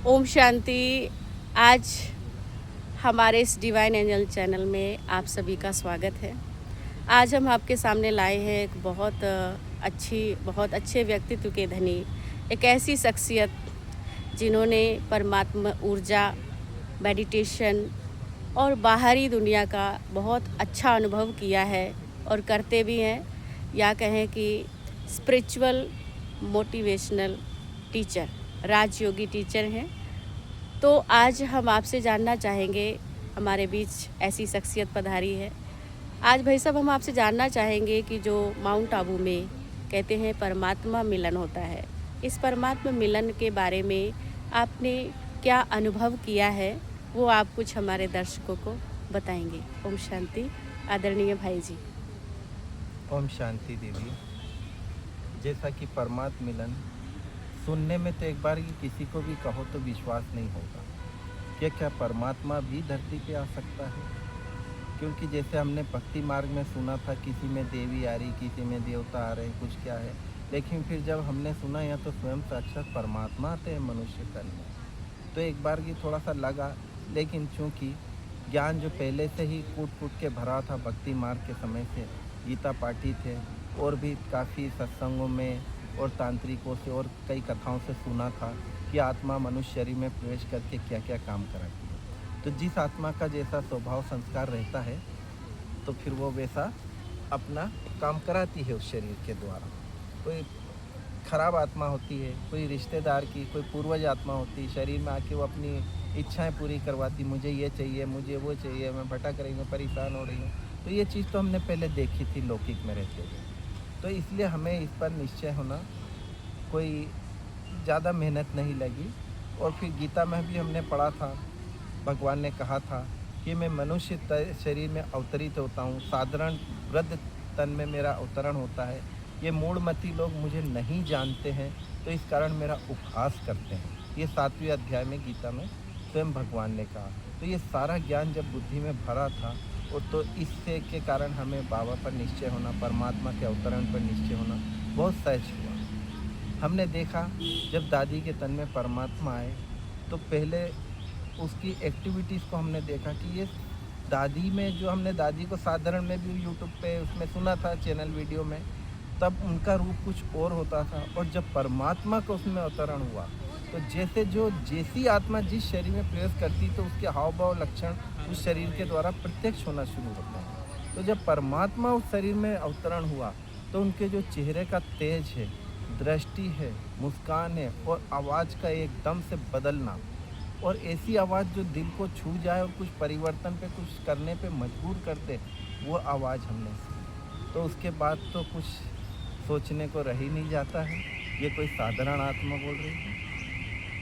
ओम शांति। आज हमारे इस डिवाइन एंजल चैनल में आप सभी का स्वागत है। आज हम आपके सामने लाए हैं एक बहुत अच्छे व्यक्तित्व के धनी, एक ऐसी शख्सियत जिन्होंने परमात्मा ऊर्जा, मेडिटेशन और बाहरी दुनिया का बहुत अच्छा अनुभव किया है और करते भी हैं, या कहें कि स्पिरिचुअल मोटिवेशनल टीचर, राजयोगी टीचर हैं। तो आज हम आपसे जानना चाहेंगे, हमारे बीच ऐसी शख्सियत पधारी है। आज भाई साहब हम आपसे जानना चाहेंगे कि जो माउंट आबू में कहते हैं परमात्मा मिलन होता है, इस परमात्मा मिलन के बारे में आपने क्या अनुभव किया है, वो आप कुछ हमारे दर्शकों को बताएंगे। ओम शांति आदरणीय भाई जी। ओम शांति देवी। जैसा कि परमात्मा मिलन सुनने में तो एक बार ही किसी को भी कहो तो विश्वास नहीं होगा कि क्या परमात्मा भी धरती पे आ सकता है। क्योंकि जैसे हमने भक्ति मार्ग में सुना था, किसी में देवी आ रही, किसी में देवता आ रहे, कुछ क्या है, लेकिन फिर जब हमने सुना यहाँ तो स्वयं साक्षात परमात्मा आते हैं मनुष्य तन में, तो एक बार की थोड़ा सा लगा। लेकिन चूँकि ज्ञान जो पहले से ही कूट कूट के भरा था, भक्ति मार्ग के समय से गीता पाठी थे और भी काफ़ी सत्संगों में और तांत्रिकों से और कई कथाओं से सुना था कि आत्मा मनुष्य शरीर में प्रवेश करके क्या क्या काम कराती है। तो जिस आत्मा का जैसा स्वभाव संस्कार रहता है तो फिर वो वैसा अपना काम कराती है उस शरीर के द्वारा। कोई खराब आत्मा होती है, कोई रिश्तेदार की, कोई पूर्वज आत्मा होती है, शरीर में आके वो अपनी इच्छाएं पूरी करवाती, मुझे ये चाहिए, मुझे वो चाहिए, मैं भटक रही हूँ, परेशान हो रही हूँ। तो ये चीज़ तो हमने पहले देखी थी लौकिक में रहते हुए। तो इसलिए हमें इस पर निश्चय होना, कोई ज़्यादा मेहनत नहीं लगी। और फिर गीता में भी हमने पढ़ा था, भगवान ने कहा था कि मैं मनुष्य शरीर में अवतरित होता हूँ, साधारण वृद्ध तन में मेरा अवतरण होता है। ये मूढ़मती लोग मुझे नहीं जानते हैं, तो इस कारण मेरा उपहास करते हैं। ये 7वें अध्याय में गीता में स्वयं भगवान ने कहा। तो ये सारा ज्ञान जब बुद्धि में भरा था, और तो इससे के कारण हमें बाबा पर निश्चय होना, परमात्मा के अवतरण पर निश्चय होना बहुत सहज हुआ। हमने देखा जब दादी के तन में परमात्मा आए तो पहले उसकी एक्टिविटीज़ को हमने देखा कि ये दादी में, जो हमने दादी को साधारण में भी यूट्यूब पे उसमें सुना था चैनल वीडियो में, तब उनका रूप कुछ और होता था। और जब परमात्मा का उसमें अवतरण हुआ तो जैसी आत्मा जिस शरीर में प्रवेश करती तो उसके हाव भाव लक्षण उस शरीर के द्वारा प्रत्यक्ष होना शुरू होता है। तो जब परमात्मा उस शरीर में अवतरण हुआ तो उनके जो चेहरे का तेज है, दृष्टि है, मुस्कान है और आवाज़ का एकदम से बदलना, और ऐसी आवाज़ जो दिल को छू जाए और कुछ परिवर्तन पे, कुछ करने पे मजबूर कर दे, वो आवाज़ हमने सुनी। तो उसके बाद तो कुछ सोचने को रह ही नहीं जाता है, ये कोई साधारण आत्मा बोल रही है।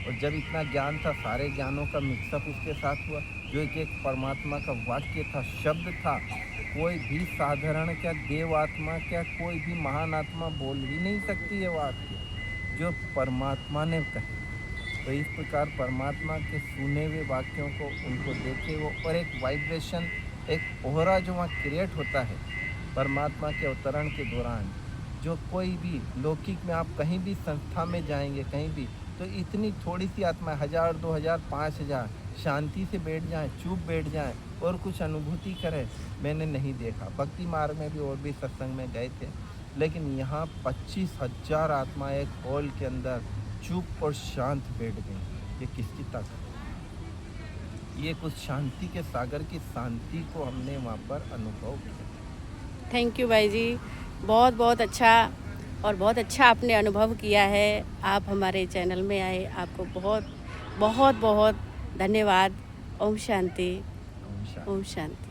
और जब इतना ज्ञान था, सारे ज्ञानों का मिक्सअप उसके साथ हुआ, जो एक परमात्मा का वाक्य था, शब्द था, कोई भी साधारण क्या देव आत्मा, क्या कोई भी महान आत्मा बोल ही नहीं सकती है वाक्य जो परमात्मा ने कहे। तो इस प्रकार परमात्मा के सुने हुए वाक्यों को उनको देखे वो, और एक वाइब्रेशन, एक ओहरा जो वहाँ क्रिएट होता है परमात्मा के अवतरण के दौरान, जो कोई भी लौकिक में आप कहीं भी संस्था में जाएंगे, कहीं भी, तो इतनी थोड़ी सी आत्मा 1000, 2000, 5000 शांति से बैठ जाएं, चुप बैठ जाएं और कुछ अनुभूति करें, मैंने नहीं देखा। भक्ति मार्ग में भी और भी सत्संग में गए थे, लेकिन यहाँ 25,000 आत्मा एक हॉल के अंदर चुप और शांत बैठ गई। ये किसकी ताकत है? ये कुछ शांति के सागर की शांति को हमने वहाँ पर अनुभव किया। थैंक यू भाई जी, बहुत बहुत अच्छा, और बहुत अच्छा आपने अनुभव किया है। आप हमारे चैनल में आए, आपको बहुत बहुत बहुत धन्यवाद। ओम शांति। ओम शांति। ओम शांति।